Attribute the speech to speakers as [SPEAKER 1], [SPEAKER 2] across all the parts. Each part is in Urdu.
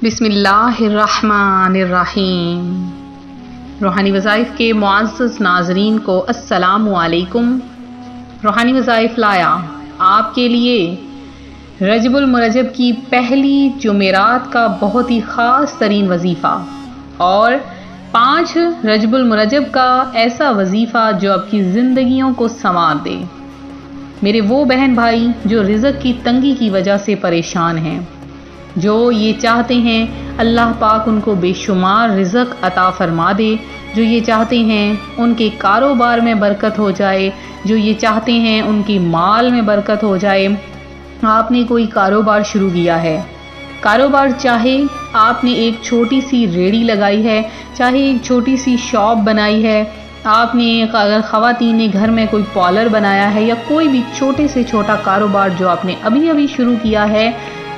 [SPEAKER 1] بسم اللہ الرحمن الرحیم۔ روحانی وظائف کے معزز ناظرین کو السلام علیکم۔ روحانی وظائف لایا آپ کے لیے رجب المرجب کی پہلی جمعرات کا بہت ہی خاص ترین وظیفہ اور 5 رجب المرجب کا ایسا وظیفہ جو آپ کی زندگیوں کو سنوار دے۔ میرے وہ بہن بھائی جو رزق کی تنگی کی وجہ سے پریشان ہیں، جو یہ چاہتے ہیں اللہ پاک ان کو بے شمار رزق عطا فرما دے، جو یہ چاہتے ہیں ان کے کاروبار میں برکت ہو جائے، جو یہ چاہتے ہیں ان کی مال میں برکت ہو جائے۔ آپ نے کوئی کاروبار شروع کیا ہے، کاروبار چاہے آپ نے ایک چھوٹی سی ریڑھی لگائی ہے، چاہے ایک چھوٹی سی شاپ بنائی ہے، آپ نے اگر خواتین نے گھر میں کوئی پارلر بنایا ہے، یا کوئی بھی چھوٹے سے چھوٹا کاروبار جو آپ نے ابھی شروع کیا ہے،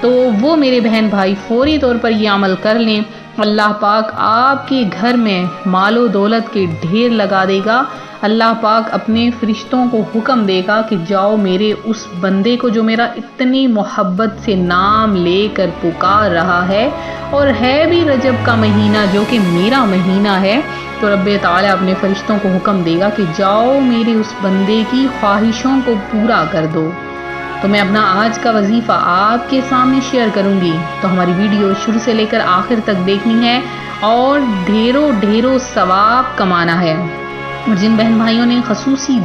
[SPEAKER 1] تو وہ میرے بہن بھائی فوری طور پر یہ عمل کر لیں۔ اللہ پاک آپ کے گھر میں مال و دولت کے ڈھیر لگا دے گا۔ اللہ پاک اپنے فرشتوں کو حکم دے گا کہ جاؤ میرے اس بندے کو جو میرا اتنی محبت سے نام لے کر پکار رہا ہے، اور ہے بھی رجب کا مہینہ جو کہ میرا مہینہ ہے، تو رب تعالیٰ اپنے فرشتوں کو حکم دے گا کہ جاؤ میرے اس بندے کی خواہشوں کو پورا کر دو۔ تو میں اپنا آج کا وظیفہ آپ کے سامنے شیئر کروں گی، تو ہماری ویڈیو شروع سے لے کر آخر تک دیکھنی ہے اور ڈھیروں ثواب کمانا ہے۔ اور جن بہن بھائیوں نے خصوصی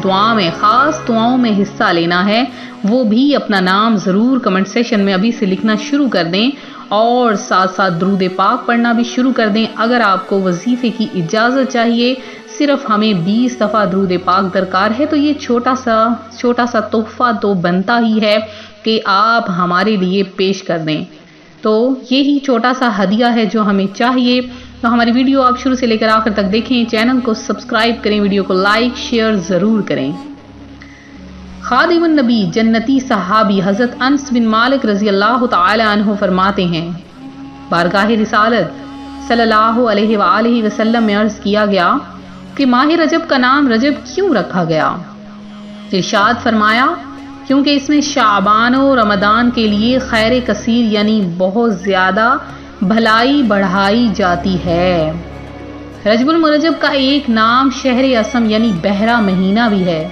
[SPEAKER 1] خاص دعاؤں میں حصہ لینا ہے، وہ بھی اپنا نام ضرور کمنٹ سیشن میں ابھی سے لکھنا شروع کر دیں، اور ساتھ ساتھ درود پاک پڑھنا بھی شروع کر دیں۔ اگر آپ کو وظیفے کی اجازت چاہیے، صرف ہمیں 20 دفعہ درود پاک درکار ہے، تو یہ چھوٹا سا تحفہ تو بنتا ہی ہے کہ آپ ہمارے لیے پیش کر دیں۔ تو یہی چھوٹا سا ہدیہ ہے جو ہمیں چاہیے۔ تو ہماری ویڈیو آپ شروع سے لے کر آخر تک دیکھیں، چینل کو سبسکرائب کریں، ویڈیو کو لائک شیئر ضرور کریں۔ خادم النبی جنتی صحابی حضرت انس بن مالک رضی اللہ تعالی عنہ فرماتے ہیں، بارگاہ رسالت صلی اللہ علیہ وآلہ وسلم میں عرض کیا گیا کہ ماہ رجب کا نام رجب کیوں رکھا گیا؟ ارشاد فرمایا، کیونکہ اس میں شعبان و رمضان کے لیے خیر کثیر یعنی بہت زیادہ بھلائی بڑھائی جاتی ہے۔ رجب المرجب کا ایک نام شہر اسم یعنی بحرہ مہینہ بھی ہے۔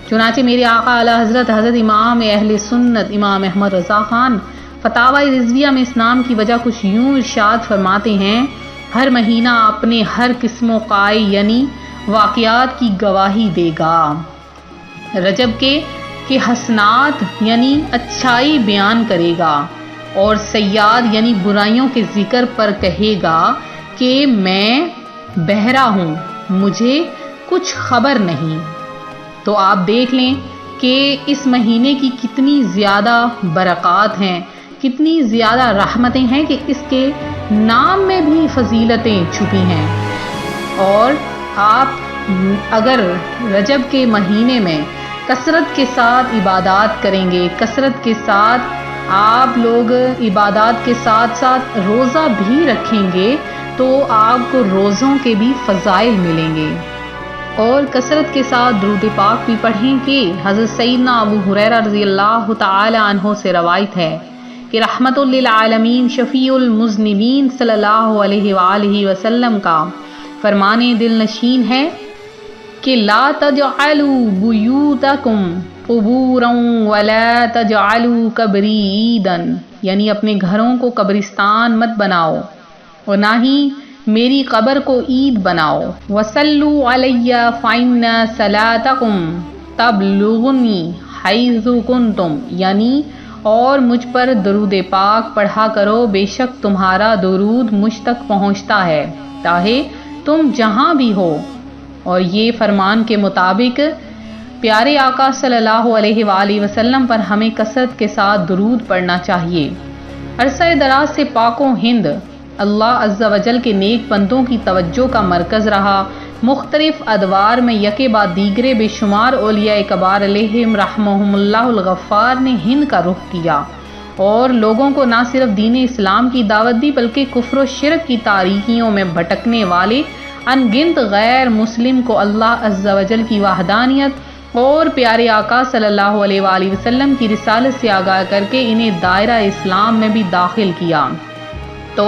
[SPEAKER 1] چنانچہ میرے آقا اعلیٰ حضرت امام اہل سنت امام احمد رضا خان فتاوی رضویہ میں اس نام کی وجہ کچھ یوں ارشاد فرماتے ہیں، ہر مہینہ اپنے ہر قسم و قائی یعنی واقعات کی گواہی دے گا۔ رجب کے حسنات یعنی اچھائی بیان کرے گا، اور سیاد یعنی برائیوں کے ذکر پر کہے گا کہ میں بہرا ہوں، مجھے کچھ خبر نہیں۔ تو آپ دیکھ لیں کہ اس مہینے کی کتنی زیادہ برکات ہیں، کتنی زیادہ رحمتیں ہیں، کہ اس کے نام میں بھی فضیلتیں چھپی ہیں۔ اور آپ اگر رجب کے مہینے میں کثرت کے ساتھ عبادات کریں گے، کثرت کے ساتھ آپ لوگ عبادات کے ساتھ ساتھ روزہ بھی رکھیں گے، تو آپ کو روزوں کے بھی فضائل ملیں گے۔ اور کثرت کے ساتھ درود پاک بھی پڑھیں کہ حضرت سیدنا ابو ہریرہ رضی اللہ تعالی عنہ سے روایت ہے کہ رحمت للعالمین شفیع المذنبین صلی اللہ علیہ وآلہ وسلم کا فرمان دل نشین ہے کہ لا تجعلوا بیوتکم قبورا ولا تجعلوا قبری عیدا، یعنی اپنے گھروں کو قبرستان مت بناؤ اور نہ ہی میری قبر کو عید بناؤ۔ وصلوا علی فإن صلاتکم تبلغنی حیث کنتم، یعنی اور مجھ پر درود پاک پڑھا کرو، بے شک تمہارا درود مجھ تک پہنچتا ہے چاہے تم جہاں بھی ہو۔ اور یہ فرمان کے مطابق پیارے آقا صلی اللہ علیہ وآلہ وسلم پر ہمیں کثرت کے ساتھ درود پڑھنا چاہیے۔ عرصہ دراز سے پاک و ہند اللہ عز و جل کے نیک بندوں کی توجہ کا مرکز رہا۔ مختلف ادوار میں یکے بعد دیگرے بے شمار اولیاء کبار علیہم رحمہم اللہ الغفار نے ہند کا رخ کیا، اور لوگوں کو نہ صرف دین اسلام کی دعوت دی بلکہ کفر و شرک کی تاریکیوں میں بھٹکنے والے ان گنت غیر مسلم کو اللہ عز و جل کی وحدانیت اور پیارے آقا صلی اللہ علیہ وآلہ وسلم کی رسالت سے آگاہ کر کے انہیں دائرہ اسلام میں بھی داخل کیا۔ تو